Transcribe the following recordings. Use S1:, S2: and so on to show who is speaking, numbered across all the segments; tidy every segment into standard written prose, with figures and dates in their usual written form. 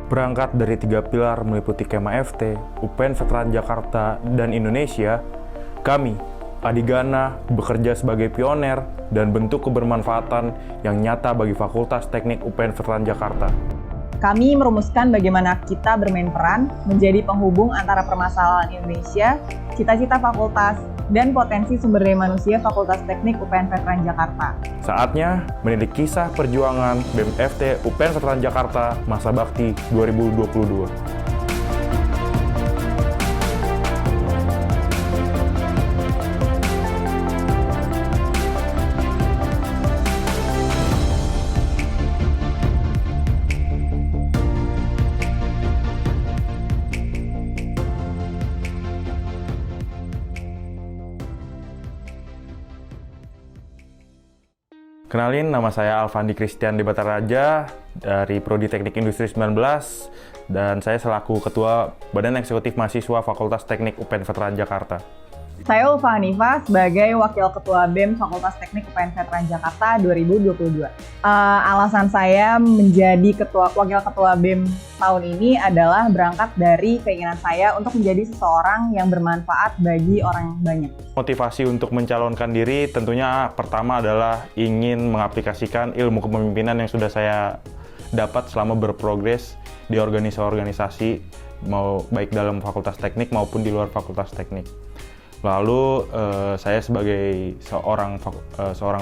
S1: Berangkat dari 3 pilar meliputi Kema FT, UPN Veteran Jakarta, dan Indonesia, kami, Adigana, bekerja sebagai pioner dan bentuk kebermanfaatan yang nyata bagi Fakultas Teknik UPN Veteran Jakarta.
S2: Kami merumuskan bagaimana kita bermain peran menjadi penghubung antara permasalahan Indonesia, cita-cita fakultas, dan potensi sumber daya manusia Fakultas Teknik UPN Veteran Jakarta.
S1: Saatnya menilik kisah perjuangan BEM FT UPN Veteran Jakarta Masa Bakti 2022. Kenalin, nama saya Alfandi Christian Debata Raja dari Prodi Teknik Industri 19 dan saya selaku Ketua Badan Eksekutif Mahasiswa Fakultas Teknik UPN Veteran Jakarta.
S2: Saya Ulfa Hanifah sebagai Wakil Ketua BEM Fakultas Teknik UPN Veteran Jakarta 2022. Alasan saya menjadi Wakil Ketua BEM tahun ini adalah berangkat dari keinginan saya untuk menjadi seseorang yang bermanfaat bagi orang banyak.
S1: Motivasi untuk mencalonkan diri tentunya pertama adalah ingin mengaplikasikan ilmu kepemimpinan yang sudah saya dapat selama berprogres di organisasi-organisasi, mau baik dalam Fakultas Teknik maupun di luar Fakultas Teknik. Lalu saya sebagai seorang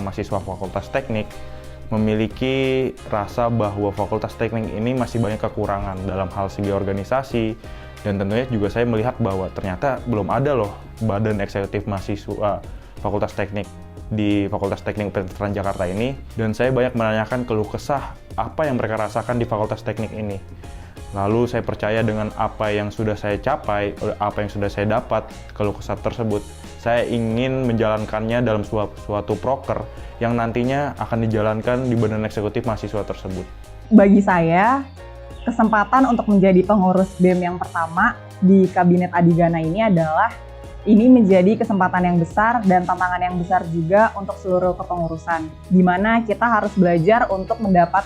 S1: mahasiswa Fakultas Teknik memiliki rasa bahwa Fakultas Teknik ini masih banyak kekurangan dalam hal segi organisasi, dan tentunya juga saya melihat bahwa ternyata belum ada loh badan eksekutif mahasiswa Fakultas Teknik di Fakultas Teknik UPN Veteran Jakarta ini, dan saya banyak menanyakan keluh kesah apa yang mereka rasakan di Fakultas Teknik ini. Lalu saya percaya dengan apa yang sudah saya capai, apa yang sudah saya dapat, keluh kesah tersebut, saya ingin menjalankannya dalam suatu proker yang nantinya akan dijalankan di badan eksekutif mahasiswa tersebut.
S2: Bagi saya, kesempatan untuk menjadi pengurus BEM yang pertama di Kabinet Adigana ini menjadi kesempatan yang besar dan tantangan yang besar juga untuk seluruh kepengurusan, di mana kita harus belajar untuk mendapat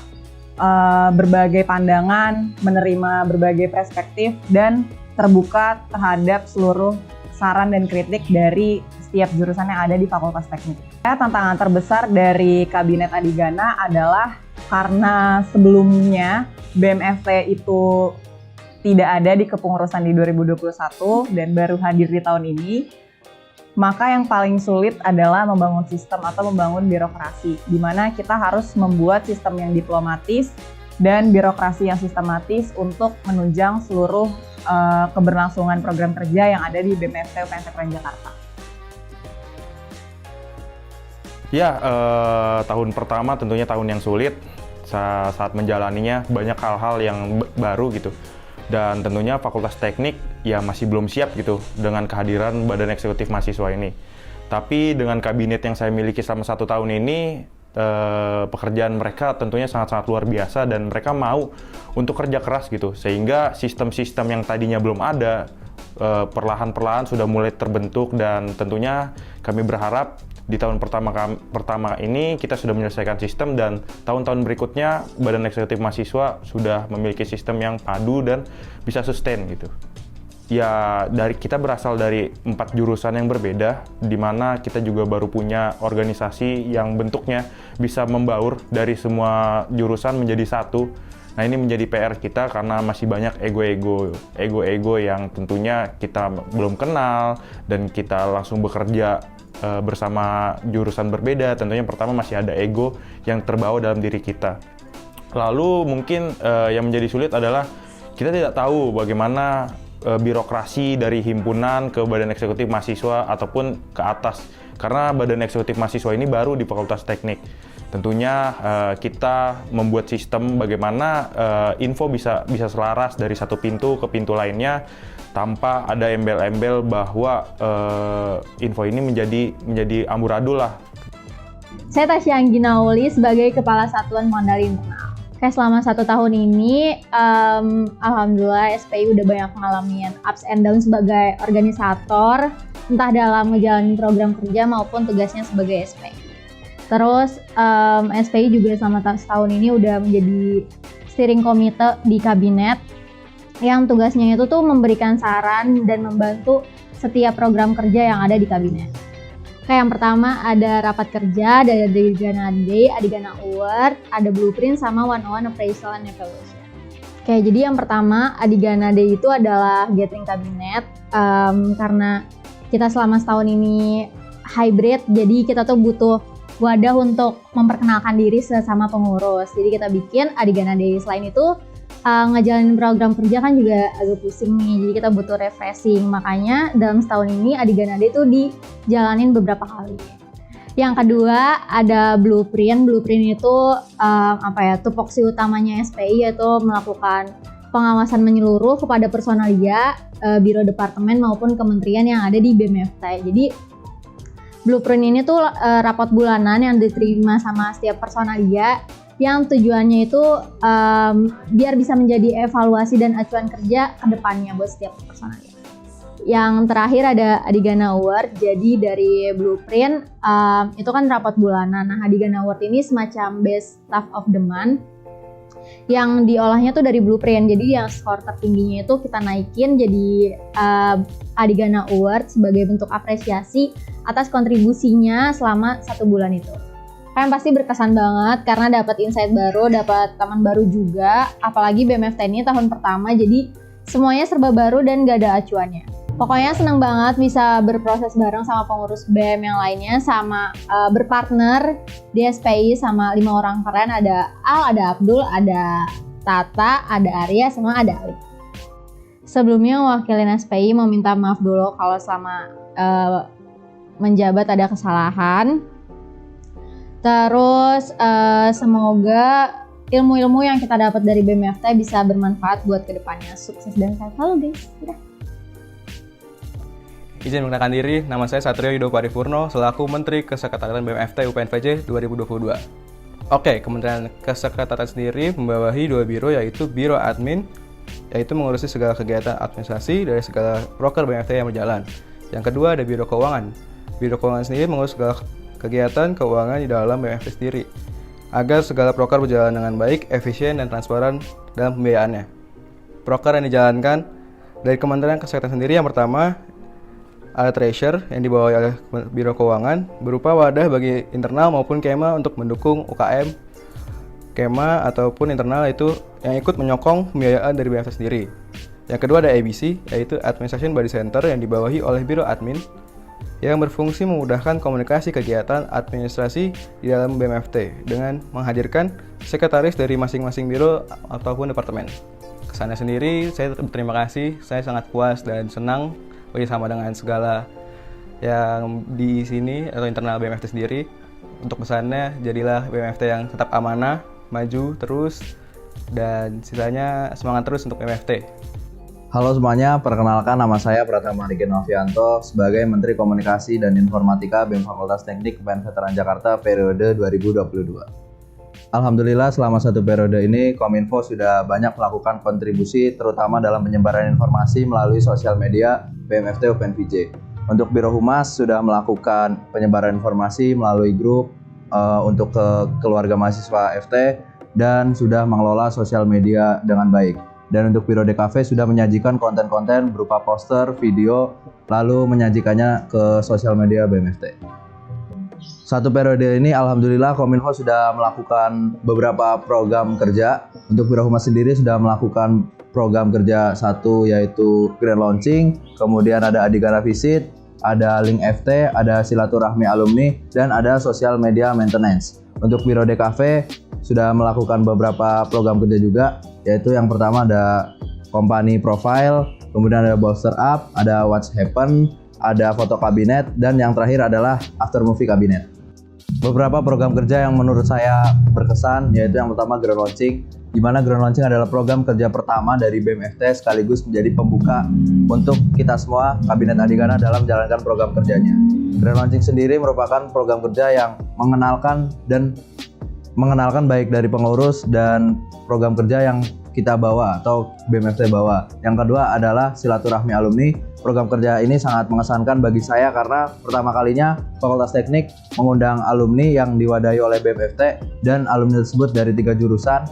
S2: berbagai pandangan, menerima berbagai perspektif, dan terbuka terhadap seluruh saran dan kritik dari setiap jurusan yang ada di Fakultas Teknik. Tantangan terbesar dari Kabinet Adigana adalah karena sebelumnya BEM FT itu tidak ada di kepengurusan di 2021 dan baru hadir di tahun ini, maka yang paling sulit adalah membangun sistem atau membangun birokrasi, di mana kita harus membuat sistem yang diplomatis dan birokrasi yang sistematis untuk menunjang seluruh keberlangsungan program kerja yang ada di BEM FT UPN Veteran Jakarta.
S1: Ya, tahun pertama tentunya tahun yang sulit. Saat menjalaninya banyak hal-hal yang baru gitu. Dan tentunya Fakultas Teknik ya masih belum siap gitu dengan kehadiran Badan Eksekutif Mahasiswa ini. Tapi dengan kabinet yang saya miliki selama 1 tahun ini, pekerjaan mereka tentunya sangat-sangat luar biasa dan mereka mau untuk kerja keras gitu. Sehingga sistem-sistem yang tadinya belum ada, perlahan-perlahan sudah mulai terbentuk, dan tentunya kami berharap di tahun pertama ini kita sudah menyelesaikan sistem, dan tahun-tahun berikutnya Badan Eksekutif Mahasiswa sudah memiliki sistem yang padu dan bisa sustain gitu. Ya, kita berasal dari 4 jurusan yang berbeda, di mana kita juga baru punya organisasi yang bentuknya bisa membaur dari semua jurusan menjadi satu. Nah, ini menjadi PR kita karena masih banyak ego-ego yang tentunya kita belum kenal, dan kita langsung bekerja bersama jurusan berbeda. Tentunya pertama masih ada ego yang terbawa dalam diri kita. Lalu mungkin yang menjadi sulit adalah kita tidak tahu bagaimana birokrasi dari himpunan ke Badan Eksekutif Mahasiswa ataupun ke atas, karena Badan Eksekutif Mahasiswa ini baru di Fakultas Teknik. Tentunya kita membuat sistem bagaimana info bisa selaras dari satu pintu ke pintu lainnya tanpa ada embel-embel bahwa info ini menjadi amburadul lah.
S3: Saya Tasya Angginauli sebagai Kepala Satuan Pengendali Internal. Selama 1 tahun ini, alhamdulillah SPI udah banyak ngalamin ups and down sebagai organisator, entah dalam ngejalanin program kerja maupun tugasnya sebagai SPI. Terus SPI juga selama setahun ini udah menjadi steering komite di kabinet yang tugasnya itu tuh memberikan saran dan membantu setiap program kerja yang ada di kabinet. Kayak yang pertama ada rapat kerja, ada Adigana Day, Adigana Award, ada blueprint sama 101 appraisal and evaluation. Oke, jadi yang pertama Adigana Day itu adalah gathering kabinet karena kita selama setahun ini hybrid, jadi kita tuh butuh wadah untuk memperkenalkan diri sesama pengurus. Jadi kita bikin Adigana Day. Selain itu ngejalanin program kerja kan juga agak pusing nih, jadi kita butuh refreshing. Makanya dalam setahun ini Adigana Day itu dijalanin beberapa kali. Yang kedua ada blueprint. Blueprint itu tupoksi utamanya SPI, yaitu melakukan pengawasan menyeluruh kepada personalia, biro departemen maupun kementerian yang ada di BMFT. Jadi blueprint ini tuh rapot bulanan yang diterima sama setiap personalia yang tujuannya itu biar bisa menjadi evaluasi dan acuan kerja ke depannya buat setiap personalia. Yang terakhir ada Adigana Award. Jadi dari blueprint itu kan rapot bulanan. Nah, Adigana Award ini semacam best staff of the month yang diolahnya tuh dari blueprint. Jadi yang skor tertingginya itu kita naikin jadi Adigana Award sebagai bentuk apresiasi atas kontribusinya selama 1 bulan itu. Kalian pasti berkesan banget karena dapat insight baru, dapat teman baru juga. Apalagi BMFT ini tahun pertama, jadi semuanya serba baru dan gak ada acuannya. Pokoknya senang banget bisa berproses bareng sama pengurus BEM yang lainnya, sama berpartner di SPI sama 5 orang keren. Ada Al, ada Abdul, ada Tata, ada Arya, sama ada Ali. Sebelumnya wakilin SPI mau minta maaf dulu kalau selama menjabat ada kesalahan. Terus semoga ilmu-ilmu yang kita dapat dari BMFT bisa bermanfaat buat kedepannya. Sukses dan sehat selalu guys. Udah.
S4: Izin mengenalkan diri, nama saya Satrio Yudo Paripurno selaku Menteri Kesekretariatan BMFT UPNVJ 2022. Oke, Kementerian Kesekretariatan sendiri membawahi 2 biro, yaitu Biro Admin, yaitu mengurusi segala kegiatan administrasi dari segala proker BMFT yang berjalan. Yang kedua ada Biro Keuangan. Biro Keuangan sendiri mengurus segala kegiatan keuangan di dalam BMFT sendiri, agar segala proker berjalan dengan baik, efisien, dan transparan dalam pembiayaannya. Proker yang dijalankan dari Kementerian Kesehatan sendiri, yang pertama ada Treasure yang dibawahi oleh Biro Keuangan, berupa wadah bagi internal maupun KEMA untuk mendukung UKM, KEMA ataupun internal itu yang ikut menyokong pembiayaan dari BMFT sendiri. Yang kedua ada ABC, yaitu Administration Body Center yang dibawahi oleh Biro Admin, yang berfungsi memudahkan komunikasi kegiatan administrasi di dalam BMFT dengan menghadirkan sekretaris dari masing-masing biro ataupun departemen. Kesannya sendiri, saya berterima kasih, saya sangat puas dan senang bersama dengan segala yang di sini atau internal BMFT sendiri. Untuk pesannya, jadilah BMFT yang tetap amanah, maju terus, dan sisanya semangat terus untuk BMFT.
S5: Halo semuanya, perkenalkan nama saya Pratama Riki Novianto sebagai Menteri Komunikasi dan Informatika BEM Fakultas Teknik UPN Veteran Jakarta periode 2022. Alhamdulillah selama 1 periode ini Kominfo sudah banyak melakukan kontribusi terutama dalam penyebaran informasi melalui sosial media BMFT UPNVJ. Untuk Biro Humas sudah melakukan penyebaran informasi melalui grup untuk ke keluarga mahasiswa FT dan sudah mengelola sosial media dengan baik. Dan untuk Biro DKV sudah menyajikan konten-konten berupa poster, video, lalu menyajikannya ke sosial media BMFT. 1 periode ini Alhamdulillah Kominfo sudah melakukan beberapa program kerja. Untuk Biro Humas sendiri sudah melakukan program kerja 1 yaitu Grand Launching, kemudian ada Adigana Visit, ada Link FT, ada Silaturahmi Alumni, dan ada Social Media Maintenance. Untuk Biro DKV sudah melakukan beberapa program kerja juga, yaitu yang pertama ada Company Profile, kemudian ada Booster Up, ada What's Happen, ada Foto Kabinet, dan yang terakhir adalah After Movie Kabinet. Beberapa program kerja yang menurut saya berkesan, yaitu yang pertama Grand Launching, di mana Grand Launching adalah program kerja pertama dari BMFT sekaligus menjadi pembuka untuk kita semua Kabinet Adigana dalam menjalankan program kerjanya. Grand Launching sendiri merupakan program kerja yang mengenalkan baik dari pengurus dan program kerja yang kita bawa atau BMFT bawa. Yang kedua adalah Silaturahmi Alumni. Program kerja ini sangat mengesankan bagi saya karena pertama kalinya Fakultas Teknik mengundang alumni yang diwadahi oleh BMFT dan alumni tersebut dari 3 jurusan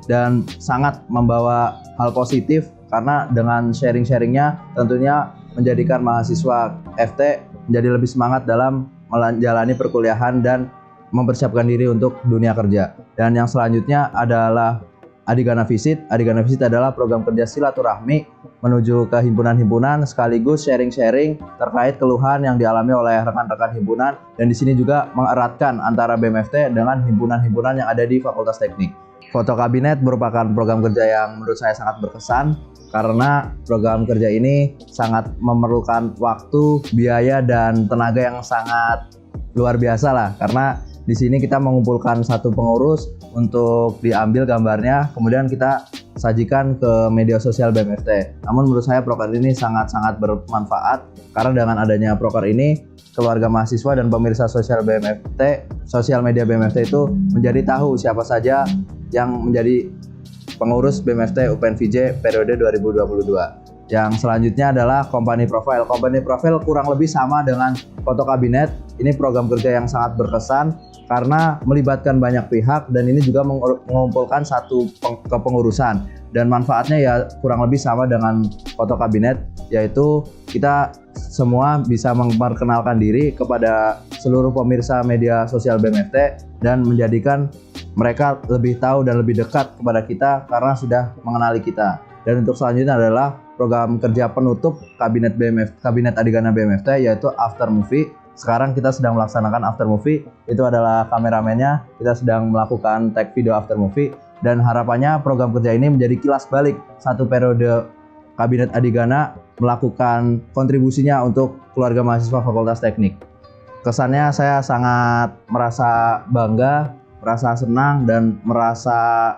S5: dan sangat membawa hal positif karena dengan sharing-sharingnya tentunya menjadikan mahasiswa FT menjadi lebih semangat dalam menjalani perkuliahan dan mempersiapkan diri untuk dunia kerja. Dan yang selanjutnya adalah Adigana Visit. Adigana Visit adalah program kerja silaturahmi menuju ke himpunan-himpunan sekaligus sharing-sharing terkait keluhan yang dialami oleh rekan-rekan himpunan, dan di sini juga mengeratkan antara BMFT dengan himpunan-himpunan yang ada di Fakultas Teknik. Foto Kabinet merupakan program kerja yang menurut saya sangat berkesan karena program kerja ini sangat memerlukan waktu, biaya, dan tenaga yang sangat luar biasa lah, karena di sini kita mengumpulkan satu pengurus untuk diambil gambarnya, kemudian kita sajikan ke media sosial BMFT. Namun menurut saya proker ini sangat-sangat bermanfaat karena dengan adanya proker ini, keluarga mahasiswa dan pemirsa sosial BMFT, sosial media BMFT itu menjadi tahu siapa saja yang menjadi pengurus BMFT UPN VJ periode 2022. Yang selanjutnya adalah company profile. Company profile kurang lebih sama dengan foto kabinet. Ini program kerja yang sangat berkesan karena melibatkan banyak pihak dan ini juga mengumpulkan satu kepengurusan. Dan manfaatnya ya kurang lebih sama dengan foto kabinet, yaitu kita semua bisa memperkenalkan diri kepada seluruh pemirsa media sosial BMFT dan menjadikan mereka lebih tahu dan lebih dekat kepada kita karena sudah mengenali kita. Dan untuk selanjutnya adalah program kerja penutup Kabinet Adigana BMFT, yaitu After Movie. Sekarang kita sedang melaksanakan After Movie, itu adalah kameramennya, kita sedang melakukan tag video After Movie, dan harapannya program kerja ini menjadi kilas balik satu periode Kabinet Adigana melakukan kontribusinya untuk keluarga mahasiswa Fakultas Teknik. Kesannya saya sangat merasa bangga, merasa senang, dan merasa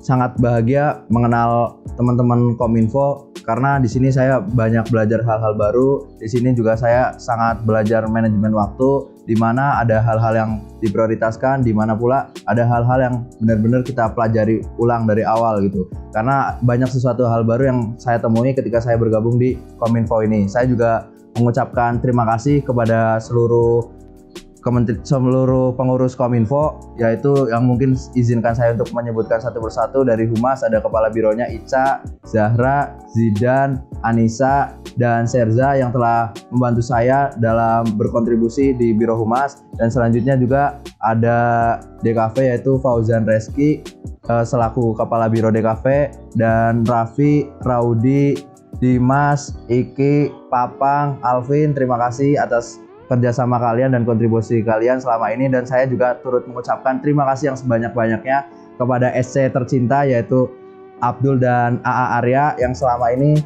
S5: sangat bahagia mengenal teman-teman Kominfo karena di sini saya banyak belajar hal-hal baru. Di sini juga saya sangat belajar manajemen waktu, di mana ada hal-hal yang diprioritaskan, di mana pula ada hal-hal yang benar-benar kita pelajari ulang dari awal gitu. Karena banyak sesuatu hal baru yang saya temui ketika saya bergabung di Kominfo ini. Saya juga mengucapkan terima kasih kepada seluruh pengurus Kominfo, yaitu yang mungkin izinkan saya untuk menyebutkan satu persatu. Dari Humas ada Kepala Bironya Ica, Zahra, Zidan, Anissa, dan Serza yang telah membantu saya dalam berkontribusi di Biro Humas. Dan selanjutnya juga ada DKV yaitu Fauzan Reski selaku Kepala Biro DKV, dan Raffi, Raudi, Dimas, Iki, Papang, Alvin, terima kasih atas kerjasama kalian dan kontribusi kalian selama ini. Dan saya juga turut mengucapkan terima kasih yang sebanyak-banyaknya kepada SC tercinta yaitu Abdul dan AA Arya yang selama ini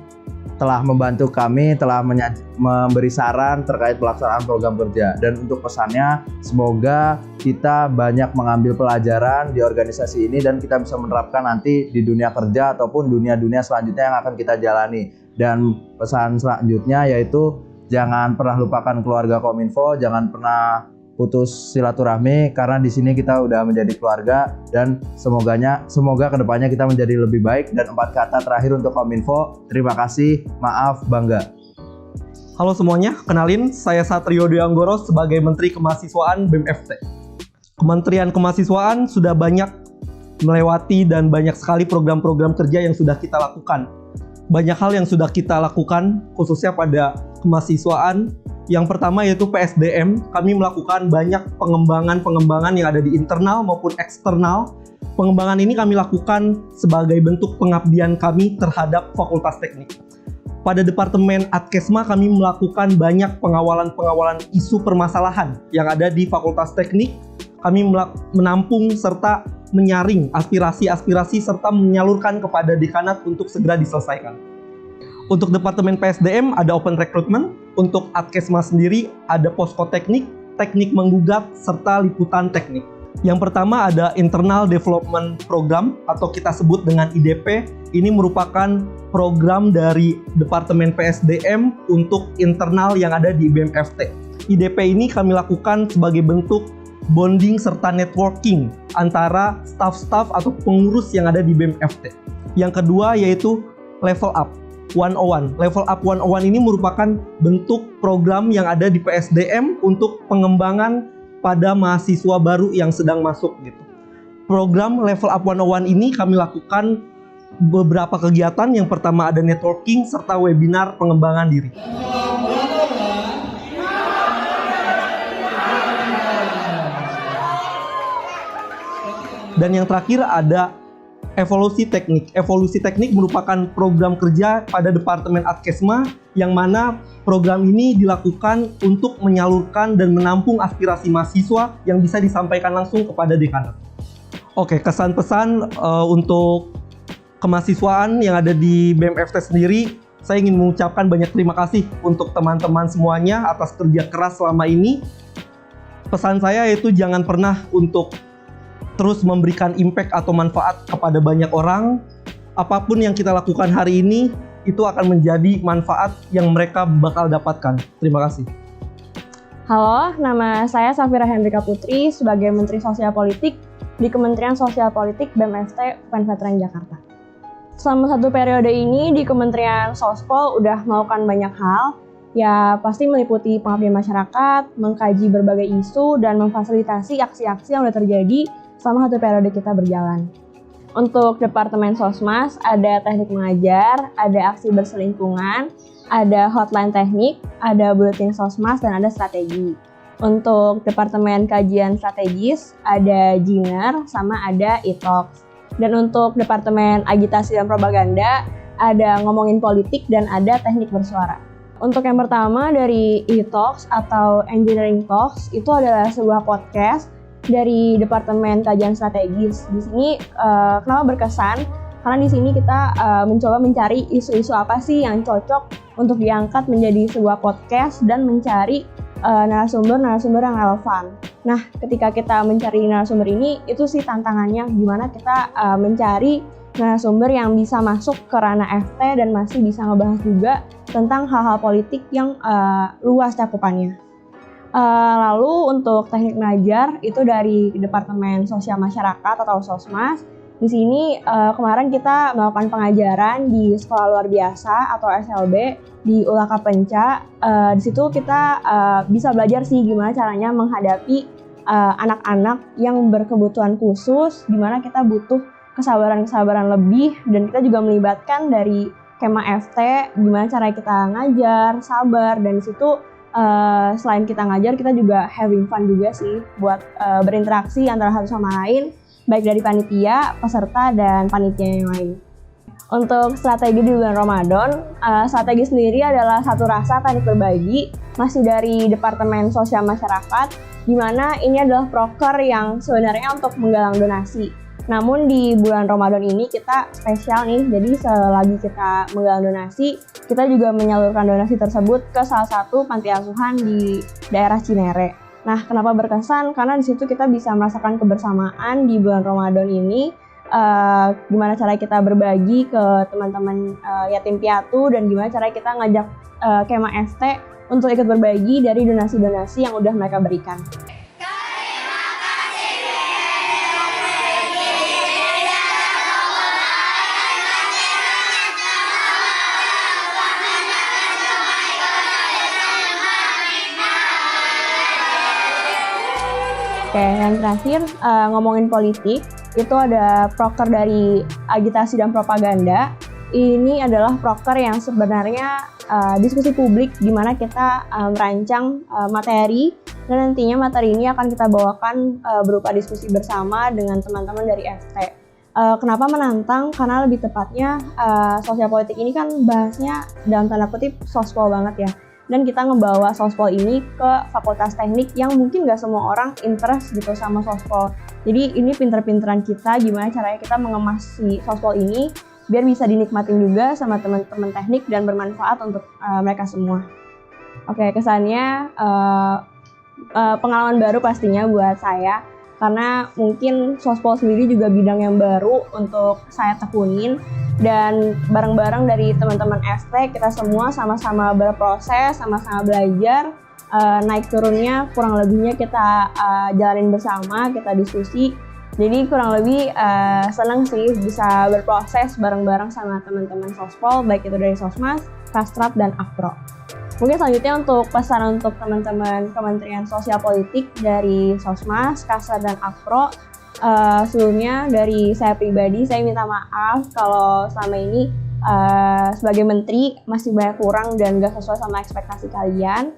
S5: telah membantu kami, telah memberi saran terkait pelaksanaan program kerja. Dan untuk pesannya, semoga kita banyak mengambil pelajaran di organisasi ini dan kita bisa menerapkan nanti di dunia kerja ataupun dunia-dunia selanjutnya yang akan kita jalani. Dan pesan selanjutnya yaitu jangan pernah lupakan keluarga Kominfo, jangan pernah putus silaturahmi karena di sini kita udah menjadi keluarga, dan semoga kedepannya kita menjadi lebih baik. Dan 4 kata terakhir untuk Kominfo, terima kasih, maaf, bangga.
S6: Halo semuanya, kenalin saya Satrio Deanggoro sebagai Menteri Kemahasiswaan BMFT. Kementerian Kemahasiswaan sudah banyak melewati dan banyak sekali program-program kerja yang sudah kita lakukan. Banyak hal yang sudah kita lakukan khususnya pada kemahasiswaan. Yang pertama yaitu PSDM, kami melakukan banyak pengembangan yang ada di internal maupun eksternal. Pengembangan ini kami lakukan sebagai bentuk pengabdian kami terhadap Fakultas Teknik. Pada Departemen Adkesma kami melakukan banyak pengawalan isu permasalahan yang ada di Fakultas Teknik. Kami menampung serta menyaring aspirasi-aspirasi serta menyalurkan kepada dekanat untuk segera diselesaikan. Untuk Departemen PSDM ada open recruitment, untuk Adkesma sendiri ada posko teknik, teknik menggugat, serta liputan teknik. Yang pertama ada Internal Development Program atau kita sebut dengan IDP. Ini merupakan program dari Departemen PSDM untuk internal yang ada di BMFT. IDP ini kami lakukan sebagai bentuk bonding serta networking antara staff-staff atau pengurus yang ada di BMFT. Yang kedua yaitu Level Up 101. Level Up 101 ini merupakan bentuk program yang ada di PSDM untuk pengembangan pada mahasiswa baru yang sedang masuk gitu. program Level Up 101 ini kami lakukan beberapa kegiatan. Yang pertama ada networking serta webinar pengembangan diri. Dan yang terakhir ada evolusi teknik. Evolusi teknik merupakan program kerja pada Departemen Adkesma yang mana program ini dilakukan untuk menyalurkan dan menampung aspirasi mahasiswa yang bisa disampaikan langsung kepada dekanat. Oke, kesan pesan untuk kemahasiswaan yang ada di BMFT sendiri, saya ingin mengucapkan banyak terima kasih untuk teman-teman semuanya atas kerja keras selama ini. Pesan saya yaitu jangan pernah untuk terus memberikan impact atau manfaat kepada banyak orang. Apapun yang kita lakukan hari ini, itu akan menjadi manfaat yang mereka bakal dapatkan. Terima kasih.
S7: Halo, nama saya Safira Hendrika Putri sebagai Menteri Sosial Politik di Kementerian Sosial Politik BMFT UPN Veteran Jakarta. Selama 1 periode ini di Kementerian Sospol udah melakukan banyak hal, ya pasti meliputi pengabdian masyarakat, mengkaji berbagai isu, dan memfasilitasi aksi-aksi yang udah terjadi selama 1 periode kita berjalan. Untuk Departemen Sosmas, ada teknik mengajar, ada aksi berselingkungan, ada hotline teknik, ada buletin Sosmas, dan ada strategi. Untuk Departemen Kajian Strategis, ada Jiner, sama ada e-talks. Dan untuk Departemen Agitasi dan Propaganda, ada ngomongin politik dan ada teknik bersuara. Untuk yang pertama dari e-talks atau engineering talks, itu adalah sebuah podcast dari Departemen Kajian Strategis. Di sini kenapa berkesan? Karena di sini kita mencoba mencari isu-isu apa sih yang cocok untuk diangkat menjadi sebuah podcast dan mencari narasumber-narasumber yang relevan. Nah, ketika kita mencari narasumber ini, itu sih tantangannya gimana kita mencari narasumber yang bisa masuk ke ranah FT dan masih bisa ngebahas juga tentang hal-hal politik yang luas cakupannya. Lalu untuk teknik mengajar itu dari Departemen Sosial Masyarakat atau Sosmas. Di sini kemarin kita melakukan pengajaran di Sekolah Luar Biasa atau SLB di Ulaka Penca. Di situ kita bisa belajar sih gimana caranya menghadapi anak-anak yang berkebutuhan khusus, gimana kita butuh kesabaran-kesabaran lebih, dan kita juga melibatkan dari Kema FT gimana cara kita ngajar, sabar, dan di situ selain kita ngajar, kita juga having fun juga sih buat berinteraksi antara satu sama lain, baik dari panitia, peserta, dan panitia yang lain. Untuk strategi di bulan Ramadan, strategi sendiri adalah satu rasa teknik berbagi, masih dari Departemen Sosial Masyarakat, di mana ini adalah proker yang sebenarnya untuk menggalang donasi. Namun di bulan Ramadan ini kita spesial nih, jadi selagi kita menggalang donasi, kita juga menyalurkan donasi tersebut ke salah satu panti asuhan di daerah Cinere. Nah, kenapa berkesan? Karena di situ kita bisa merasakan kebersamaan di bulan Ramadan ini, gimana cara kita berbagi ke teman-teman yatim piatu, dan gimana cara kita ngajak Kema FT untuk ikut berbagi dari donasi-donasi yang udah mereka berikan. Oke, yang terakhir ngomongin politik, itu ada proker dari Agitasi dan Propaganda. Ini adalah proker yang sebenarnya diskusi publik di mana kita merancang materi, dan nantinya materi ini akan kita bawakan berupa diskusi bersama dengan teman-teman dari FT. Kenapa menantang? Karena lebih tepatnya sosial politik ini kan bahasnya dalam tanda kutip sospol banget ya. Dan kita ngebawa sospol ini ke fakultas teknik yang mungkin gak semua orang interest gitu sama sospol. Jadi ini pinter-pinteran kita gimana caranya kita mengemas si sospol ini biar bisa dinikmatin juga sama teman-teman teknik dan bermanfaat untuk mereka semua. Oke, kesannya pengalaman baru pastinya buat saya, karena mungkin sospol sendiri juga bidang yang baru untuk saya tekunin, dan bareng-bareng dari teman-teman FT kita semua sama-sama berproses, sama-sama belajar, naik turunnya kurang lebihnya kita jalanin bersama, kita diskusi. Jadi kurang lebih senang sih bisa berproses bareng-bareng sama teman-teman sospol, baik itu dari Sosmas, Kastrat, dan Akpro. Mungkin selanjutnya untuk pesan untuk teman-teman Kementerian Sosial Politik dari Sosmas, Kastrat, dan Akpro, Sebelumnya dari saya pribadi, saya minta maaf kalau selama ini sebagai menteri masih banyak kurang dan gak sesuai sama ekspektasi kalian.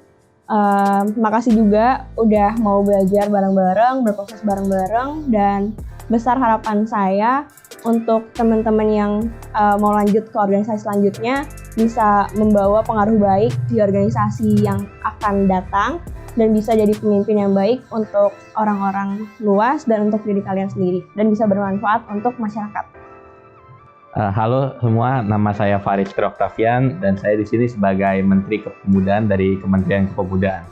S7: Makasih juga udah mau belajar bareng-bareng, berproses bareng-bareng, dan besar harapan saya untuk teman-teman yang mau lanjut ke organisasi selanjutnya bisa membawa pengaruh baik di organisasi yang akan datang dan bisa jadi pemimpin yang baik untuk orang-orang luas dan untuk diri kalian sendiri dan bisa bermanfaat untuk masyarakat.
S8: Halo semua, nama saya Faris Oktavian dan saya di sini sebagai Menteri Kepemudaan dari Kementerian Kepemudaan.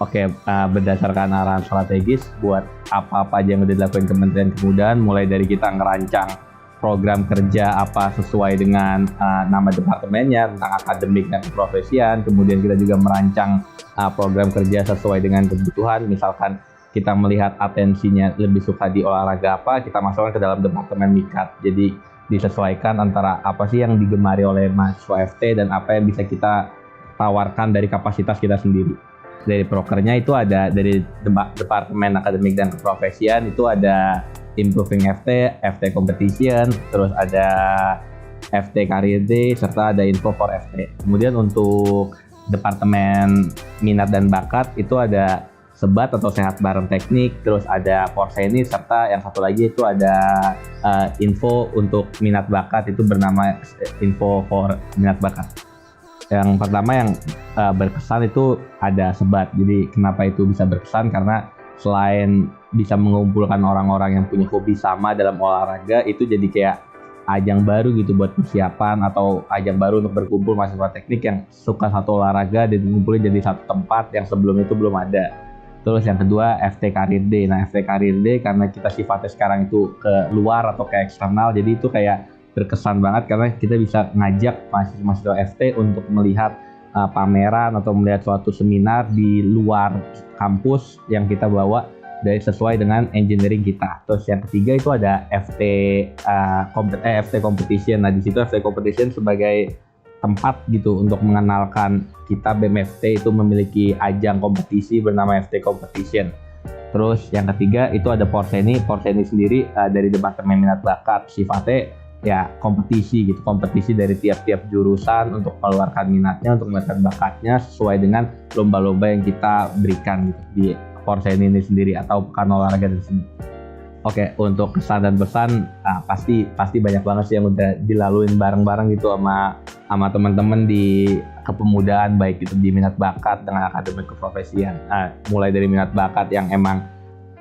S8: Oke, berdasarkan arahan strategis buat apa-apa aja yang udah dilakukan Kementerian Kepemudaan, mulai dari kita ngerancang program kerja apa sesuai dengan nama departemennya tentang akademik dan keprofesian, kemudian kita juga merancang program kerja sesuai dengan kebutuhan. Misalkan kita melihat atensinya lebih suka di olahraga apa, kita masukkan ke dalam departemen mikat. Jadi disesuaikan antara apa sih yang digemari oleh mahasiswa FT dan apa yang bisa kita tawarkan dari kapasitas kita sendiri. Dari prokernya itu ada dari Departemen Akademik dan Keprofesian itu ada Improving FT, FT Competition, terus ada FT Career Day, serta ada Info for FT. Kemudian untuk Departemen Minat dan Bakat itu ada Sebat atau Sehat Bareng Teknik, terus ada Porseni, serta yang satu lagi itu ada info untuk minat bakat itu bernama Info for Minat Bakat. Yang pertama yang berkesan itu ada Sebat. Jadi kenapa itu bisa berkesan? Karena selain bisa mengumpulkan orang-orang yang punya hobi sama dalam olahraga, itu jadi kayak ajang baru gitu buat persiapan atau ajang baru untuk berkumpul mahasiswa teknik yang suka satu olahraga dan dikumpulin jadi satu tempat yang sebelum itu belum ada. Terus yang kedua FT Career Day. Nah FT Career Day karena kita sifatnya sekarang itu ke luar atau ke eksternal, jadi itu kayak berkesan banget karena kita bisa ngajak mahasiswa FT untuk melihat pameran atau melihat suatu seminar di luar kampus yang kita bawa dari sesuai dengan engineering kita. Terus yang ketiga itu ada FT Competition. Nah di situ FT Competition sebagai tempat gitu untuk mengenalkan kita BMFT itu memiliki ajang kompetisi bernama FT Competition. Terus yang ketiga itu ada Porseni. Porseni sendiri dari Departemen Minat Bakat, sifatnya ya kompetisi gitu, kompetisi dari tiap-tiap jurusan untuk mengeluarkan minatnya, untuk mengeluarkan bakatnya sesuai dengan lomba-lomba yang kita berikan gitu di Porseni ini sendiri atau pekan olahraga di sini. Oke, untuk kesan dan pesan pasti banyak banget sih yang udah dilaluin bareng-bareng gitu sama teman-teman di kepemudaan, baik itu di minat bakat dengan akademik keprofesian. Mulai dari minat bakat yang emang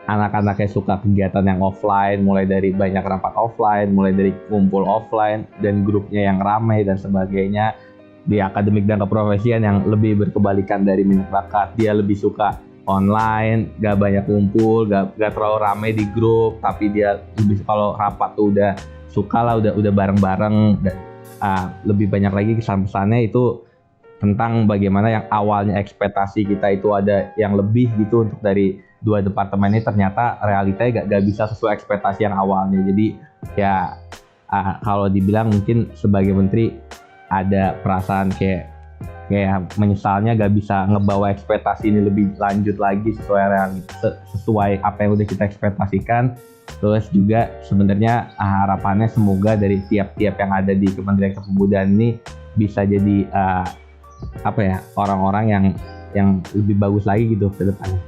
S8: anak-anaknya suka kegiatan yang offline, mulai dari banyak rapat offline, mulai dari kumpul offline dan grupnya yang ramai dan sebagainya. Di akademik dan keprofesian yang lebih berkebalikan dari minat bakat, dia lebih suka online, gak banyak kumpul, gak terlalu ramai di grup, tapi dia lebih kalau rapat tuh udah suka lah, udah bareng-bareng. Dan lebih banyak lagi kesan-pesannya itu tentang bagaimana yang awalnya ekspektasi kita itu ada yang lebih gitu untuk dari dua departemen ini, ternyata realitanya gak bisa sesuai ekspektasi yang awalnya. Jadi ya kalau dibilang mungkin sebagai menteri ada perasaan kayak menyesalnya gak bisa ngebawa ekspektasi ini lebih lanjut lagi sesuai apa yang udah kita ekspektasikan. Terus juga sebenarnya harapannya semoga dari tiap-tiap yang ada di Kementerian Kepemudaan ini bisa jadi orang-orang yang lebih bagus lagi gitu ke depannya.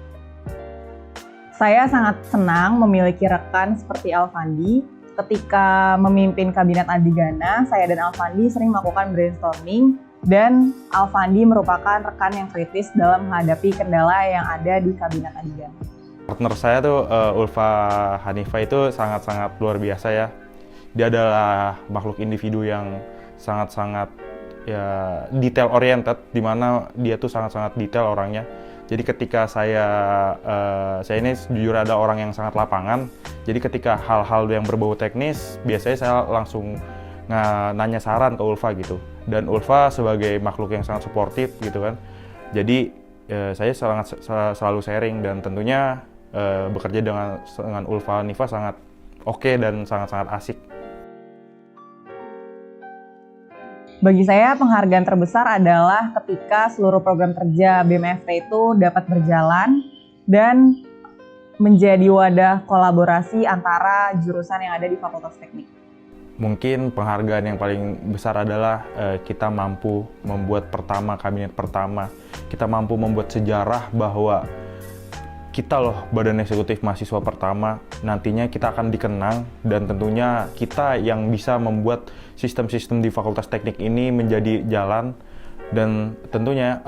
S2: Saya sangat senang memiliki rekan seperti Alfandi. Ketika memimpin Kabinet Adigana, saya dan Alfandi sering melakukan brainstorming, dan Alfandi merupakan rekan yang kritis dalam menghadapi kendala yang ada di Kabinet Adigana.
S1: Partner saya tuh Ulfa Hanifah itu sangat-sangat luar biasa ya. Dia adalah makhluk individu yang sangat-sangat ya detail oriented, di mana dia tuh sangat-sangat detail orangnya. Jadi ketika saya ini jujur ada orang yang sangat lapangan. Jadi ketika hal-hal yang berbau teknis, biasanya saya langsung nanya saran ke Ulfa gitu. Dan Ulfa sebagai makhluk yang sangat suportif gitu kan. Jadi saya selalu sharing, dan tentunya bekerja dengan Ulfa Hanifah sangat oke dan sangat-sangat asik.
S2: Bagi saya penghargaan terbesar adalah ketika seluruh program kerja BMFT itu dapat berjalan dan menjadi wadah kolaborasi antara jurusan yang ada di Fakultas Teknik.
S1: Mungkin penghargaan yang paling besar adalah kita mampu membuat kabinet pertama. Kita mampu membuat sejarah bahwa kita loh Badan Eksekutif Mahasiswa pertama, nantinya kita akan dikenang dan tentunya kita yang bisa membuat sistem-sistem di Fakultas Teknik ini menjadi jalan dan tentunya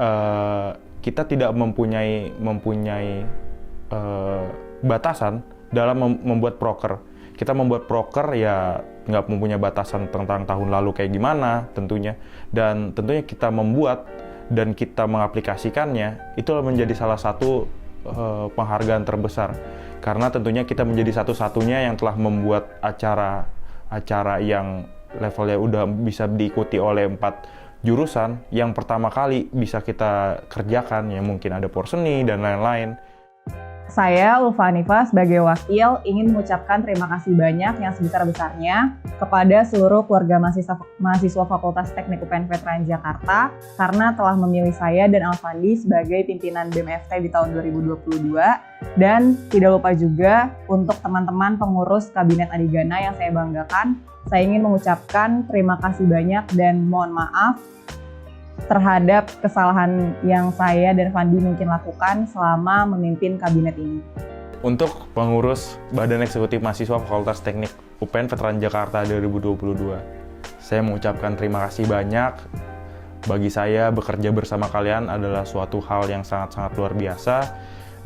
S1: kita tidak mempunyai batasan dalam membuat proker. Kita membuat proker ya nggak mempunyai batasan tentang tahun lalu kayak gimana tentunya. Dan tentunya kita membuat dan kita mengaplikasikannya itu menjadi salah satu penghargaan terbesar. Karena tentunya kita menjadi satu-satunya yang telah membuat acara yang levelnya udah bisa diikuti oleh 4 jurusan yang pertama kali bisa kita kerjakan. Ya mungkin ada porseni dan lain-lain.
S2: Saya, Ulfa Hanifa, sebagai wakil ingin mengucapkan terima kasih banyak yang sebesar-besarnya kepada seluruh keluarga mahasiswa Fakultas Teknik UPN Veteran Jakarta karena telah memilih saya dan Alfandi sebagai pimpinan BEM-FT di tahun 2022. Dan tidak lupa juga untuk teman-teman pengurus Kabinet Adigana yang saya banggakan, saya ingin mengucapkan terima kasih banyak dan mohon maaf terhadap kesalahan yang saya dan Fandi mungkin lakukan selama memimpin kabinet ini.
S1: Untuk pengurus Badan Eksekutif Mahasiswa Fakultas Teknik UPN Veteran Jakarta 2022, saya mengucapkan terima kasih banyak. Bagi saya, bekerja bersama kalian adalah suatu hal yang sangat-sangat luar biasa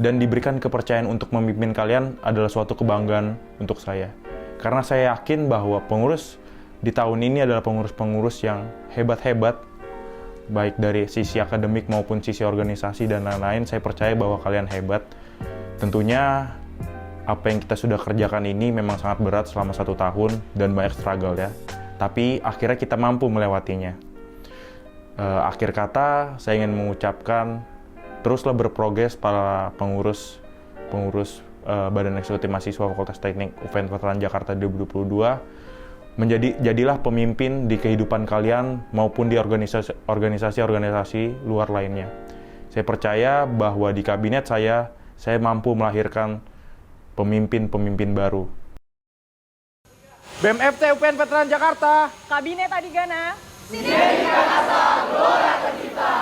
S1: dan diberikan kepercayaan untuk memimpin kalian adalah suatu kebanggaan untuk saya. Karena saya yakin bahwa pengurus di tahun ini adalah pengurus-pengurus yang hebat-hebat, baik dari sisi akademik maupun sisi organisasi dan lain-lain. Saya percaya bahwa kalian hebat. Tentunya apa yang kita sudah kerjakan ini memang sangat berat selama 1 tahun dan banyak struggle ya. Tapi akhirnya kita mampu melewatinya. Akhir kata, saya ingin mengucapkan teruslah berprogres para pengurus Badan Eksekutif Mahasiswa Fakultas Teknik UPN Veteran Jakarta 2022. Jadilah pemimpin di kehidupan kalian maupun di organisasi-organisasi luar lainnya. Saya percaya bahwa di kabinet saya mampu melahirkan pemimpin-pemimpin baru.
S9: BEM-FT UPN Veteran Jakarta.
S2: Kabinet Adigana.
S9: Sinergi Jakarta, Gelora Tercipta.